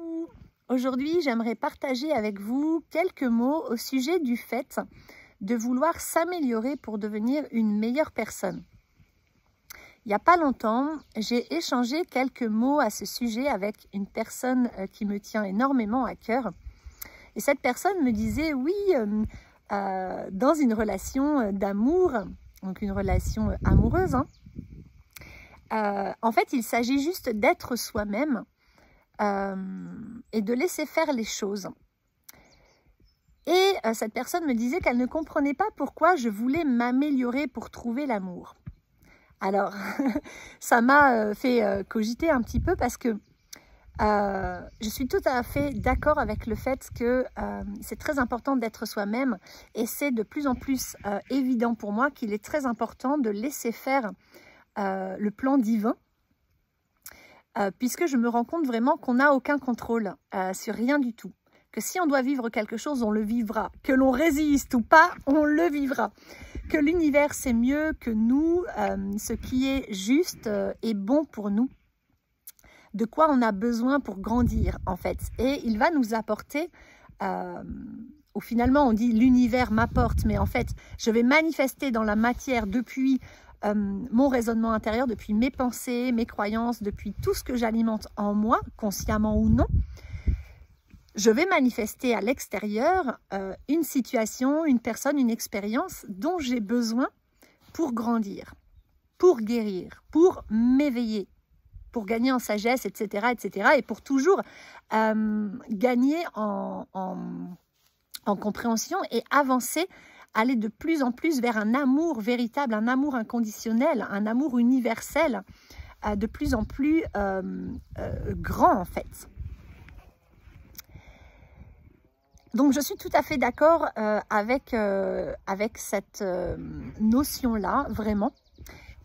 Coucou! Aujourd'hui, j'aimerais partager avec vous quelques mots au sujet du fait de vouloir s'améliorer pour devenir une meilleure personne. Il n'y a pas longtemps, j'ai échangé quelques mots à ce sujet avec une personne qui me tient énormément à cœur. Et cette personne me disait, oui, dans une relation d'amour, donc une relation amoureuse, en fait, il s'agit juste d'être soi-même et de laisser faire les choses. Et cette personne me disait qu'elle ne comprenait pas pourquoi je voulais m'améliorer pour trouver l'amour. Alors, ça m'a fait cogiter un petit peu parce que je suis tout à fait d'accord avec le fait que c'est très important d'être soi-même et c'est de plus en plus évident pour moi qu'il est très important de laisser faire le plan divin puisque je me rends compte vraiment qu'on n'a aucun contrôle sur rien du tout. Que si on doit vivre quelque chose, on le vivra. Que l'on résiste ou pas, on le vivra. Que l'univers sait mieux que nous ce qui est juste et bon pour nous. De quoi on a besoin pour grandir, en fait. Et il va nous apporter, ou finalement on dit l'univers m'apporte, mais en fait, je vais manifester dans la matière depuis mon raisonnement intérieur, depuis mes pensées, mes croyances, depuis tout ce que j'alimente en moi, consciemment ou non. Je vais manifester à l'extérieur une situation, une personne, une expérience dont j'ai besoin pour grandir, pour guérir, pour m'éveiller, pour gagner en sagesse, etc., etc., et pour toujours gagner en compréhension et avancer, aller de plus en plus vers un amour véritable, un amour inconditionnel, un amour universel, de plus en plus grand, en fait. Donc, je suis tout à fait d'accord avec cette notion-là, vraiment.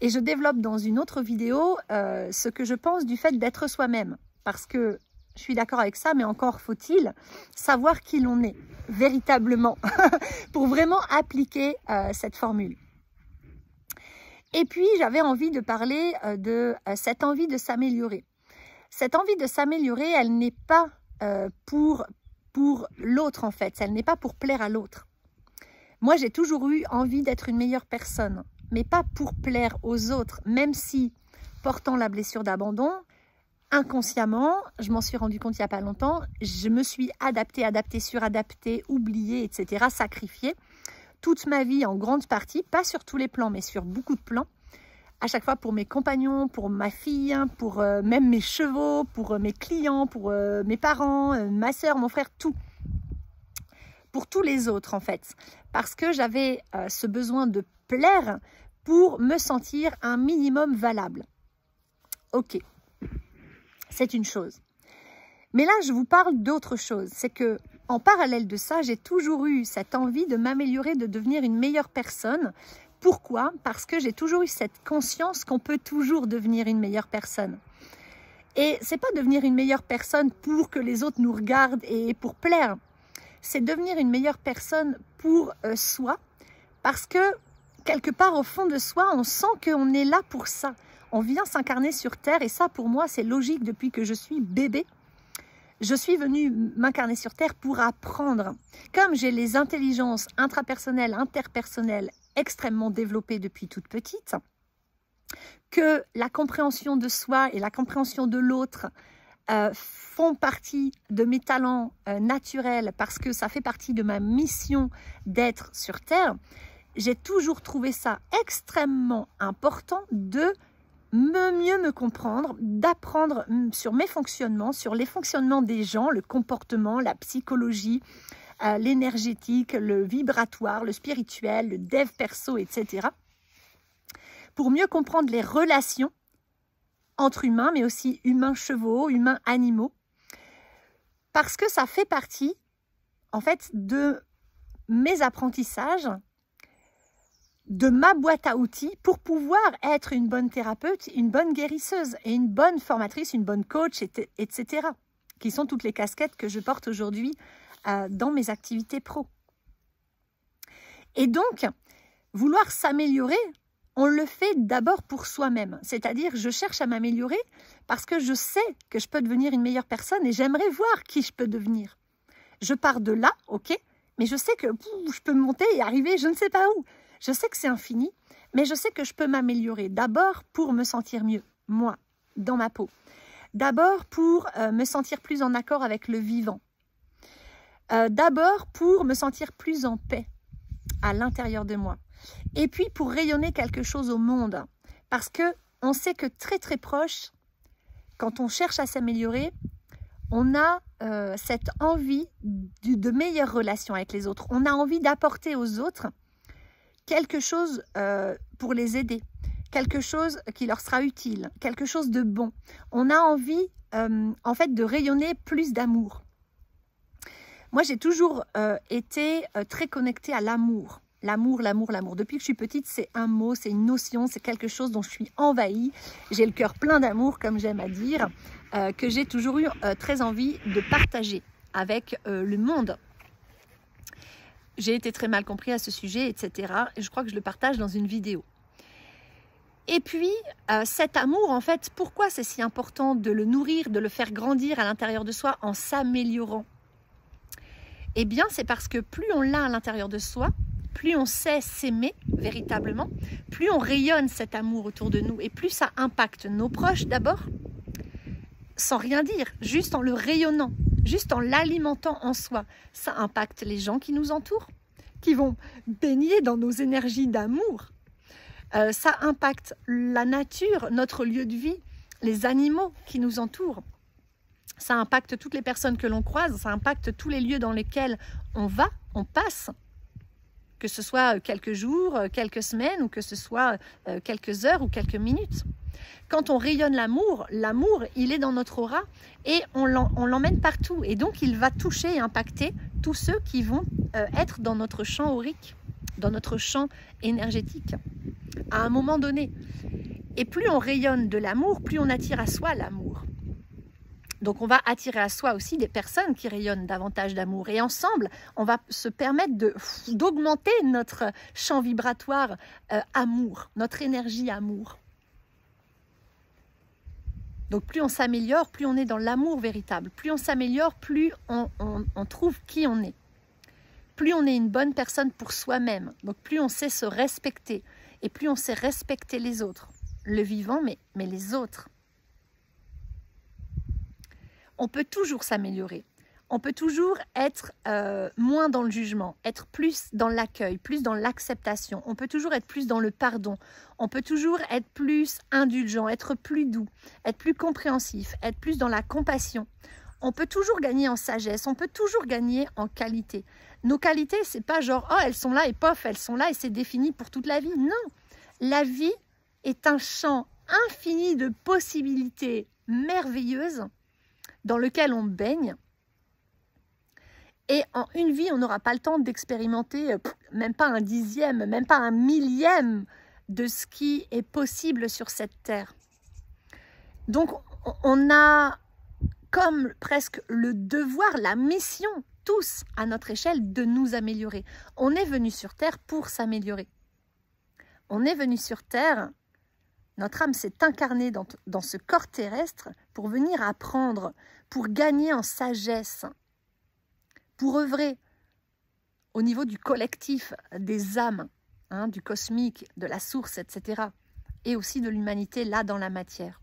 Et je développe dans une autre vidéo ce que je pense du fait d'être soi-même. Parce que je suis d'accord avec ça, mais encore faut-il savoir qui l'on est, véritablement, pour vraiment appliquer cette formule. Et puis, j'avais envie de parler de cette envie de s'améliorer. Cette envie de s'améliorer, elle n'est pas pour l'autre, en fait. Elle n'est pas pour plaire à l'autre. Moi, j'ai toujours eu envie d'être une meilleure personne, mais pas pour plaire aux autres, même si, portant la blessure d'abandon, inconsciemment, je m'en suis rendu compte il n'y a pas longtemps, je me suis adaptée, suradaptée, oubliée, etc., sacrifiée, toute ma vie en grande partie, pas sur tous les plans, mais sur beaucoup de plans, à chaque fois pour mes compagnons, pour ma fille, pour même mes chevaux, pour mes clients, pour mes parents, ma soeur, mon frère, tout. Pour tous les autres, en fait. Parce que j'avais ce besoin de plaire pour me sentir un minimum valable. Ok, c'est une chose. Mais là, je vous parle d'autre chose. C'est que, en parallèle de ça, j'ai toujours eu cette envie de m'améliorer, de devenir une meilleure personne. Pourquoi? Parce que j'ai toujours eu cette conscience qu'on peut toujours devenir une meilleure personne. Et c'est pas devenir une meilleure personne pour que les autres nous regardent et pour plaire. C'est devenir une meilleure personne pour soi, parce que quelque part au fond de soi, on sent qu'on est là pour ça. On vient s'incarner sur Terre et ça pour moi c'est logique depuis que je suis bébé. Je suis venue m'incarner sur Terre pour apprendre. Comme j'ai les intelligences intrapersonnelles, interpersonnelles extrêmement développées depuis toute petite, que la compréhension de soi et la compréhension de l'autre font partie de mes talents naturels parce que ça fait partie de ma mission d'être sur Terre, j'ai toujours trouvé ça extrêmement important de mieux me comprendre, d'apprendre sur mes fonctionnements, sur les fonctionnements des gens, le comportement, la psychologie, l'énergétique, le vibratoire, le spirituel, le dev perso, etc. Pour mieux comprendre les relations entre humains, mais aussi humains-chevaux, humains-animaux, parce que ça fait partie, en fait, de mes apprentissages, de ma boîte à outils pour pouvoir être une bonne thérapeute, une bonne guérisseuse et une bonne formatrice, une bonne coach, etc., qui sont toutes les casquettes que je porte aujourd'hui dans mes activités pro. Et donc, vouloir s'améliorer, on le fait d'abord pour soi-même. C'est-à-dire, je cherche à m'améliorer parce que je sais que je peux devenir une meilleure personne et j'aimerais voir qui je peux devenir. Je pars de là, ok, mais je sais que je peux monter et arriver je ne sais pas où. Je sais que c'est infini, mais je sais que je peux m'améliorer. D'abord pour me sentir mieux, moi, dans ma peau. D'abord pour me sentir plus en accord avec le vivant. D'abord pour me sentir plus en paix à l'intérieur de moi. Et puis pour rayonner quelque chose au monde. Parce que on sait que très très proche, quand on cherche à s'améliorer, on a cette envie de meilleures relations avec les autres. On a envie d'apporter aux autres quelque chose pour les aider, quelque chose qui leur sera utile, quelque chose de bon. On a envie en fait de rayonner plus d'amour. Moi, j'ai toujours été très connectée à l'amour. L'amour, l'amour, l'amour. Depuis que je suis petite, c'est un mot, c'est une notion, c'est quelque chose dont je suis envahie. J'ai le cœur plein d'amour, comme j'aime à dire, que j'ai toujours eu très envie de partager avec le monde. J'ai été très mal compris à ce sujet, etc. Et je crois que je le partage dans une vidéo. Et puis, cet amour, en fait, pourquoi c'est si important de le nourrir, de le faire grandir à l'intérieur de soi en s'améliorant? Eh bien, c'est parce que plus on l'a à l'intérieur de soi, plus on sait s'aimer véritablement, plus on rayonne cet amour autour de nous et plus ça impacte nos proches d'abord, sans rien dire, juste en le rayonnant, juste en l'alimentant en soi. Ça impacte les gens qui nous entourent, qui vont baigner dans nos énergies d'amour. Ça impacte la nature, notre lieu de vie, les animaux qui nous entourent. Ça impacte toutes les personnes que l'on croise, ça impacte tous les lieux dans lesquels on va, on passe. Que ce soit quelques jours, quelques semaines, ou que ce soit quelques heures ou quelques minutes. Quand on rayonne l'amour, l'amour, il est dans notre aura et on l'emmène partout. Et donc, il va toucher et impacter tous ceux qui vont être dans notre champ aurique, dans notre champ énergétique, à un moment donné. Et plus on rayonne de l'amour, plus on attire à soi l'amour. Donc, on va attirer à soi aussi des personnes qui rayonnent davantage d'amour. Et ensemble, on va se permettre d'augmenter notre champ vibratoire amour, notre énergie amour. Donc, plus on s'améliore, plus on est dans l'amour véritable. Plus on s'améliore, plus on trouve qui on est. Plus on est une bonne personne pour soi-même. Donc, plus on sait se respecter. Et plus on sait respecter les autres. Le vivant, mais les autres. On peut toujours s'améliorer. On peut toujours être moins dans le jugement, être plus dans l'accueil, plus dans l'acceptation. On peut toujours être plus dans le pardon. On peut toujours être plus indulgent, être plus doux, être plus compréhensif, être plus dans la compassion. On peut toujours gagner en sagesse, on peut toujours gagner en qualité. Nos qualités, c'est pas genre « oh, elles sont là et pof, elles sont là et c'est défini pour toute la vie ». Non, la vie est un champ infini de possibilités merveilleuses dans lequel on baigne. Et en une vie, on n'aura pas le temps d'expérimenter même pas un dixième, même pas un millième de ce qui est possible sur cette terre. Donc, on a comme presque le devoir, la mission, tous à notre échelle, de nous améliorer. On est venu sur terre pour s'améliorer. On est venu sur terre, notre âme s'est incarnée dans ce corps terrestre pour venir apprendre, pour gagner en sagesse, pour œuvrer au niveau du collectif des âmes, hein, du cosmique, de la source, etc. Et aussi de l'humanité, là, dans la matière.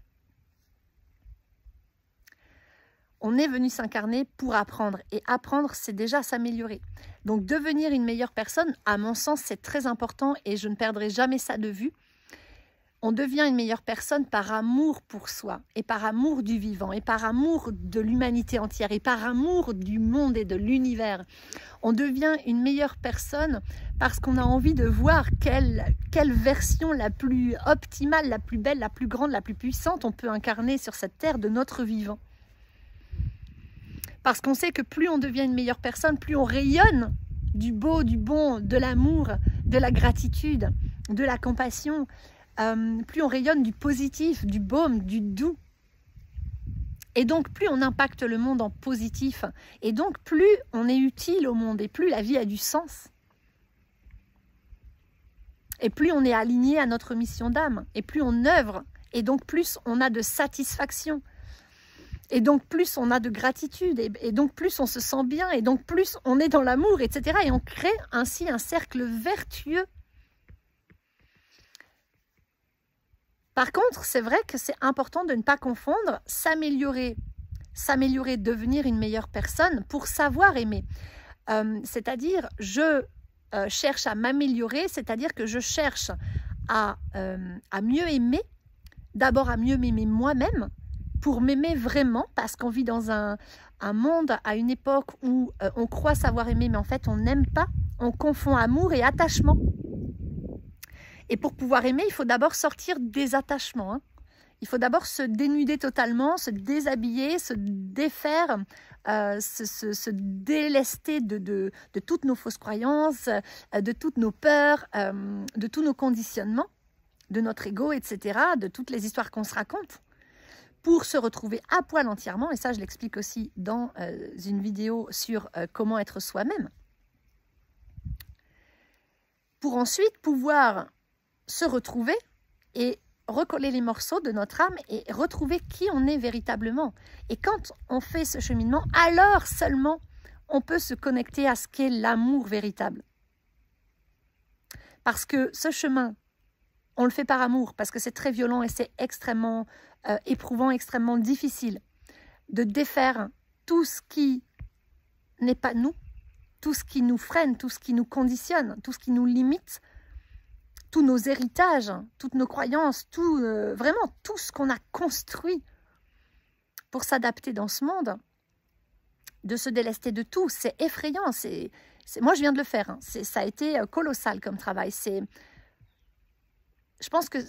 On est venu s'incarner pour apprendre. Et apprendre, c'est déjà s'améliorer. Donc, devenir une meilleure personne, à mon sens, c'est très important et je ne perdrai jamais ça de vue. On devient une meilleure personne par amour pour soi, et par amour du vivant, et par amour de l'humanité entière, et par amour du monde et de l'univers. On devient une meilleure personne parce qu'on a envie de voir quelle version la plus optimale, la plus belle, la plus grande, la plus puissante on peut incarner sur cette terre de notre vivant. Parce qu'on sait que plus on devient une meilleure personne, plus on rayonne du beau, du bon, de l'amour, de la gratitude, de la compassion, plus on rayonne du positif, du baume, du doux. Et donc, plus on impacte le monde en positif, et donc plus on est utile au monde, et plus la vie a du sens. Et plus on est aligné à notre mission d'âme, et plus on œuvre, et donc plus on a de satisfaction, et donc plus on a de gratitude, et donc plus on se sent bien, et donc plus on est dans l'amour, etc. Et on crée ainsi un cercle vertueux. Par contre, c'est vrai que c'est important de ne pas confondre s'améliorer, devenir une meilleure personne pour savoir aimer. C'est-à-dire, je cherche à m'améliorer, c'est-à-dire que je cherche à mieux aimer, d'abord à mieux m'aimer moi-même, pour m'aimer vraiment, parce qu'on vit dans un monde, à une époque où on croit savoir aimer, mais en fait on n'aime pas, on confond amour et attachement. Et pour pouvoir aimer, il faut d'abord sortir des attachements, hein. Il faut d'abord se dénuder totalement, se déshabiller, se défaire, se délester de toutes nos fausses croyances, de toutes nos peurs, de tous nos conditionnements, de notre ego, etc., de toutes les histoires qu'on se raconte, pour se retrouver à poil entièrement. Et ça, je l'explique aussi dans une vidéo sur comment être soi-même. Pour ensuite pouvoir se retrouver et recoller les morceaux de notre âme et retrouver qui on est véritablement. Et quand on fait ce cheminement, alors seulement on peut se connecter à ce qu'est l'amour véritable. Parce que ce chemin, on le fait par amour, parce que c'est très violent et c'est extrêmement éprouvant, extrêmement difficile de défaire tout ce qui n'est pas nous, tout ce qui nous freine, tout ce qui nous conditionne, tout ce qui nous limite, tous nos héritages, toutes nos croyances, vraiment tout ce qu'on a construit pour s'adapter dans ce monde, de se délester de tout. C'est effrayant. Moi, je viens de le faire. Hein. Ça a été colossal comme travail. Je pense que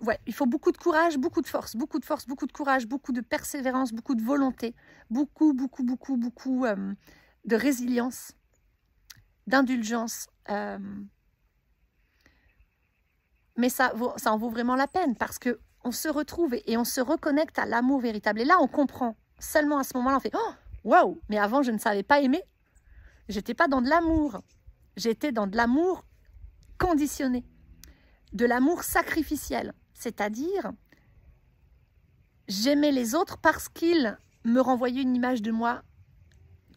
ouais, il faut beaucoup de courage, beaucoup de force, beaucoup de courage, beaucoup de persévérance, beaucoup de volonté, beaucoup de résilience, d'indulgence. Mais ça en vaut vraiment la peine parce qu'on se retrouve et on se reconnecte à l'amour véritable. Et là, on comprend. Seulement à ce moment-là, on fait « Oh, waouh, mais avant, je ne savais pas aimer. J'étais pas dans de l'amour. J'étais dans de l'amour conditionné, de l'amour sacrificiel. C'est-à-dire, j'aimais les autres parce qu'ils me renvoyaient une image de moi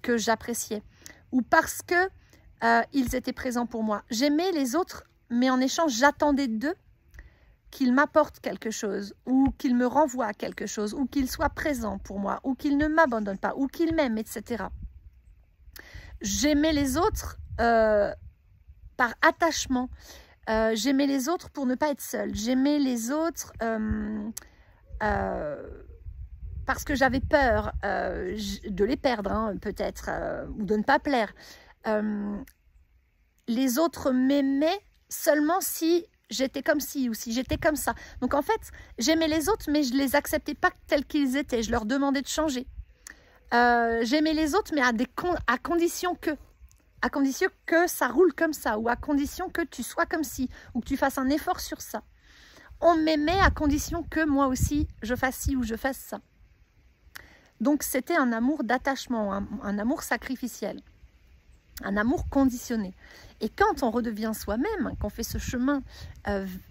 que j'appréciais ou parce que ils étaient présents pour moi. J'aimais les autres, mais en échange, j'attendais d'eux qu'ils m'apportent quelque chose, ou qu'ils me renvoient quelque chose, ou qu'ils soient présents pour moi, ou qu'ils ne m'abandonnent pas, ou qu'ils m'aiment, etc. J'aimais les autres par attachement. J'aimais les autres pour ne pas être seule. J'aimais les autres parce que j'avais peur de les perdre, hein, peut-être, ou de ne pas plaire. Les autres m'aimaient seulement si j'étais comme ci ou si j'étais comme ça. Donc en fait, j'aimais les autres, mais je ne les acceptais pas tels qu'ils étaient. Je leur demandais de changer. J'aimais les autres, mais à condition que ça roule comme ça, ou à condition que tu sois comme ci, ou que tu fasses un effort sur ça. On m'aimait à condition que moi aussi, je fasse ci ou je fasse ça. Donc c'était un amour d'attachement, un amour sacrificiel, un amour conditionné. Et quand on redevient soi-même, qu'on fait ce chemin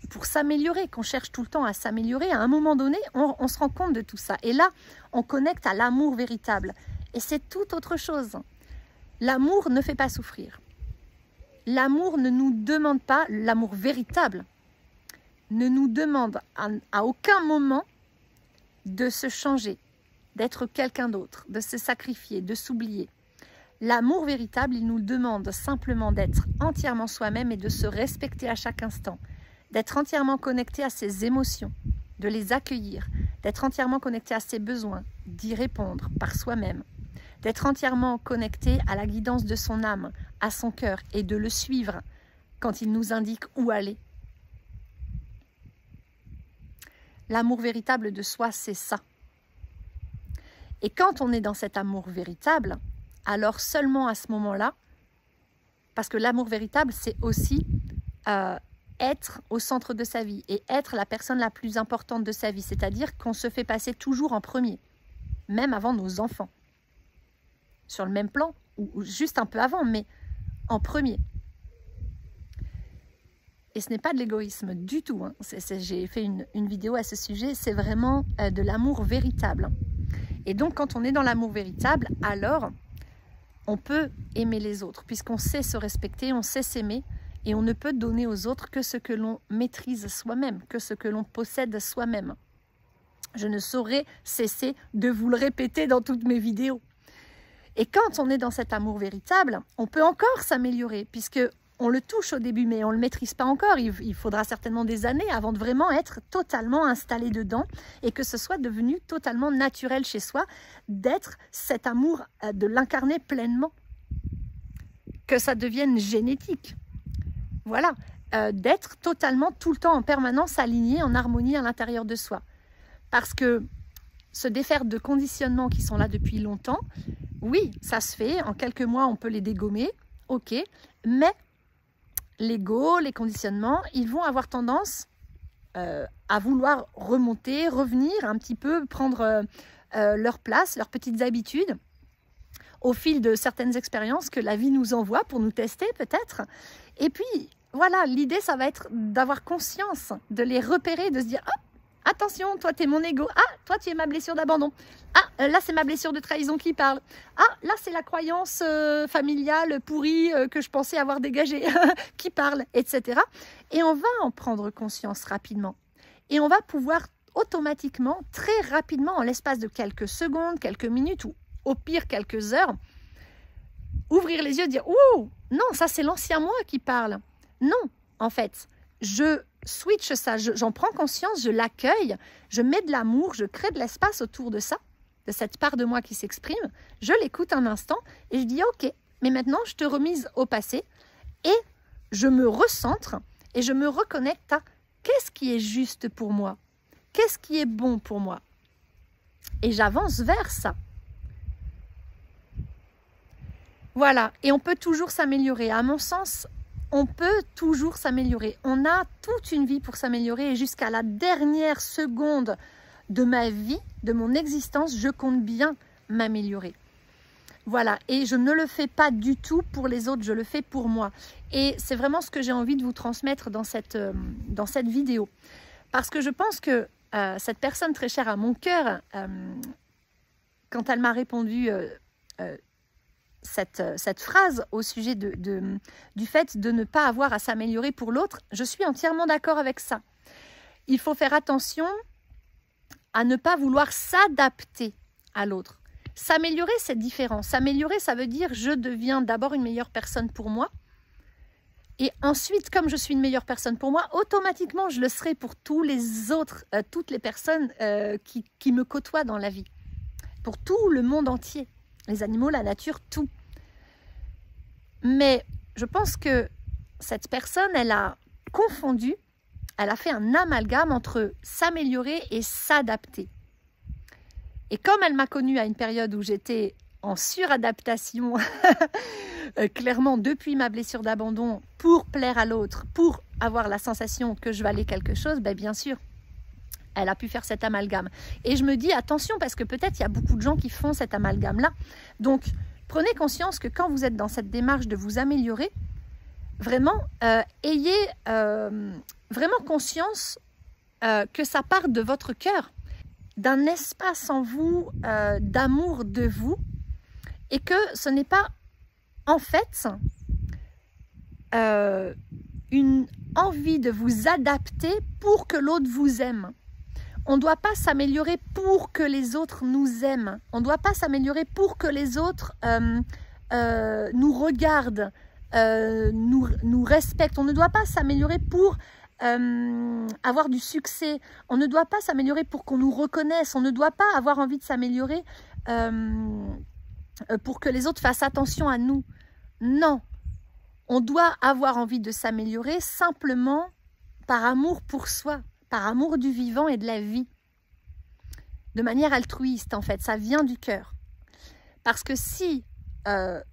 pour s'améliorer, qu'on cherche tout le temps à s'améliorer, à un moment donné, on se rend compte de tout ça. Et là, on connecte à l'amour véritable. Et c'est tout autre chose. L'amour ne fait pas souffrir. L'amour ne nous demande pas, l'amour véritable, ne nous demande à aucun moment de se changer, d'être quelqu'un d'autre, de se sacrifier, de s'oublier. L'amour véritable, il nous demande simplement d'être entièrement soi-même et de se respecter à chaque instant, d'être entièrement connecté à ses émotions, de les accueillir, d'être entièrement connecté à ses besoins, d'y répondre par soi-même, d'être entièrement connecté à la guidance de son âme, à son cœur et de le suivre quand il nous indique où aller. L'amour véritable de soi, c'est ça. Et quand on est dans cet amour véritable, alors seulement à ce moment-là, parce que l'amour véritable, c'est aussi être au centre de sa vie et être la personne la plus importante de sa vie, c'est-à-dire qu'on se fait passer toujours en premier, même avant nos enfants, sur le même plan, ou juste un peu avant, mais en premier. et ce n'est pas de l'égoïsme du tout, hein. J'ai fait une vidéo à ce sujet, c'est vraiment de l'amour véritable. Et donc quand on est dans l'amour véritable, alors on peut aimer les autres, puisqu'on sait se respecter, on sait s'aimer, et on ne peut donner aux autres que ce que l'on maîtrise soi-même, que ce que l'on possède soi-même. Je ne saurais cesser de vous le répéter dans toutes mes vidéos. Et quand on est dans cet amour véritable, on peut encore s'améliorer, puisque on le touche au début, mais on ne le maîtrise pas encore. Il faudra certainement des années avant de vraiment être totalement installé dedans et que ce soit devenu totalement naturel chez soi, d'être cet amour, de l'incarner pleinement. Que ça devienne génétique. Voilà, d'être totalement, tout le temps, en permanence aligné, en harmonie à l'intérieur de soi. Parce que se défaire de conditionnements qui sont là depuis longtemps, oui, ça se fait, en quelques mois on peut les dégommer, ok, mais l'ego, les conditionnements, ils vont avoir tendance à vouloir remonter, revenir un petit peu, prendre leur place, leurs petites habitudes, au fil de certaines expériences que la vie nous envoie pour nous tester peut-être. Et puis voilà, l'idée ça va être d'avoir conscience, de les repérer, de se dire « Hop, attention, toi tu es mon ego, ah, toi tu es ma blessure d'abandon, ah, là c'est ma blessure de trahison qui parle, ah, là c'est la croyance familiale pourrie que je pensais avoir dégagée qui parle, etc. » Et on va en prendre conscience rapidement. Et on va pouvoir automatiquement, très rapidement, en l'espace de quelques secondes, quelques minutes ou au pire quelques heures, ouvrir les yeux et dire « Ouh, non, ça c'est l'ancien moi qui parle. » Non, en fait, je switch ça, j'en prends conscience, je l'accueille, je mets de l'amour, je crée de l'espace autour de ça, de cette part de moi qui s'exprime, je l'écoute un instant et je dis « Ok, mais maintenant je te remise au passé et je me recentre et je me reconnecte à qu'est-ce qui est juste pour moi, qu'est-ce qui est bon pour moi. » Et j'avance vers ça. Voilà, et on peut toujours s'améliorer. À mon sens, on peut toujours s'améliorer. On a toute une vie pour s'améliorer et jusqu'à la dernière seconde de ma vie, de mon existence, je compte bien m'améliorer. Voilà, et je ne le fais pas du tout pour les autres, je le fais pour moi. Et c'est vraiment ce que j'ai envie de vous transmettre dans cette vidéo. Parce que je pense que cette personne très chère à mon cœur, quand elle m'a répondu cette phrase au sujet du fait de ne pas avoir à s'améliorer pour l'autre, je suis entièrement d'accord avec ça. Il faut faire attention à ne pas vouloir s'adapter à l'autre. S'améliorer, c'est différent. S'améliorer, ça veut dire je deviens d'abord une meilleure personne pour moi. Et ensuite, comme je suis une meilleure personne pour moi, automatiquement, je le serai pour tous les autres, toutes les personnes qui me côtoient dans la vie. Pour tout le monde entier. Les animaux, la nature, tout. Mais je pense que cette personne, elle a confondu, elle a fait un amalgame entre s'améliorer et s'adapter. Et comme elle m'a connue à une période où j'étais en suradaptation, clairement depuis ma blessure d'abandon, pour plaire à l'autre, pour avoir la sensation que je valais quelque chose, ben bien sûr, elle a pu faire cet amalgame. Et je me dis, attention, parce que peut-être il y a beaucoup de gens qui font cet amalgame-là. Donc, prenez conscience que quand vous êtes dans cette démarche de vous améliorer, vraiment, ayez vraiment conscience que ça part de votre cœur, d'un espace en vous, d'amour de vous, et que ce n'est pas, en fait, une envie de vous adapter pour que l'autre vous aime. On ne doit pas s'améliorer pour que les autres nous aiment. On ne doit pas s'améliorer pour que les autres nous regardent, nous respectent. On ne doit pas s'améliorer pour avoir du succès. On ne doit pas s'améliorer pour qu'on nous reconnaisse. On ne doit pas avoir envie de s'améliorer pour que les autres fassent attention à nous. Non. On doit avoir envie de s'améliorer simplement par amour pour soi, par amour du vivant et de la vie. De manière altruiste, en fait. Ça vient du cœur. Parce que si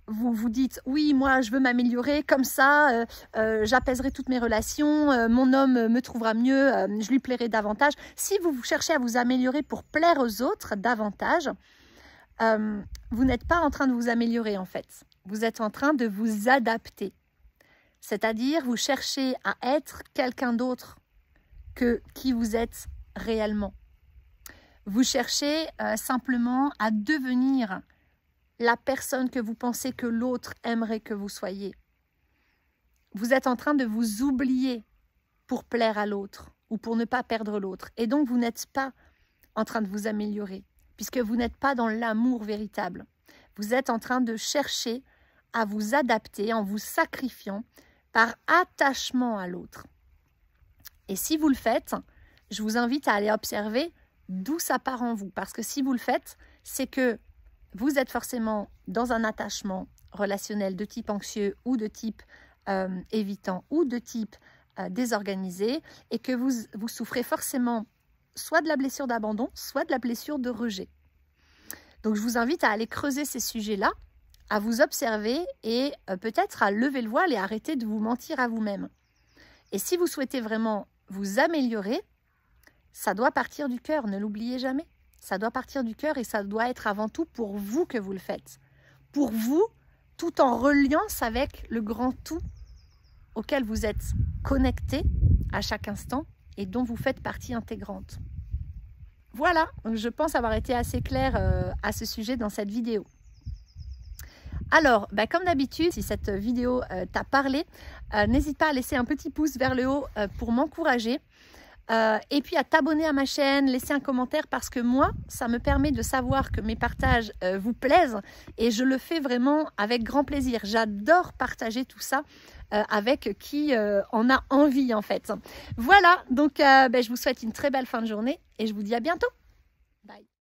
vous vous dites « Oui, moi, je veux m'améliorer, comme ça, j'apaiserai toutes mes relations, mon homme me trouvera mieux, je lui plairai davantage. » Si vous cherchez à vous améliorer pour plaire aux autres davantage, vous n'êtes pas en train de vous améliorer, en fait. Vous êtes en train de vous adapter. C'est-à-dire, vous cherchez à être quelqu'un d'autre que qui vous êtes réellement. Vous cherchez simplement à devenir la personne que vous pensez que l'autre aimerait que vous soyez. Vous êtes en train de vous oublier pour plaire à l'autre ou pour ne pas perdre l'autre. Et donc, vous n'êtes pas en train de vous améliorer puisque vous n'êtes pas dans l'amour véritable. Vous êtes en train de chercher à vous adapter en vous sacrifiant par attachement à l'autre. Et si vous le faites, je vous invite à aller observer d'où ça part en vous. Parce que si vous le faites, c'est que vous êtes forcément dans un attachement relationnel de type anxieux ou de type évitant ou de type désorganisé et que vous souffrez forcément soit de la blessure d'abandon, soit de la blessure de rejet. Donc je vous invite à aller creuser ces sujets-là, à vous observer et peut-être à lever le voile et arrêter de vous mentir à vous-même. Et si vous souhaitez vraiment vous améliorer, ça doit partir du cœur, ne l'oubliez jamais. Ça doit partir du cœur et ça doit être avant tout pour vous que vous le faites. Pour vous, tout en reliance avec le grand tout auquel vous êtes connecté à chaque instant et dont vous faites partie intégrante. Voilà, donc je pense avoir été assez claire à ce sujet dans cette vidéo. Alors, comme d'habitude, si cette vidéo t'a parlé, n'hésite pas à laisser un petit pouce vers le haut pour m'encourager. Et puis à t'abonner à ma chaîne, laisser un commentaire parce que moi, ça me permet de savoir que mes partages vous plaisent et je le fais vraiment avec grand plaisir. J'adore partager tout ça avec qui en a envie en fait. Voilà, donc je vous souhaite une très belle fin de journée et je vous dis à bientôt. Bye.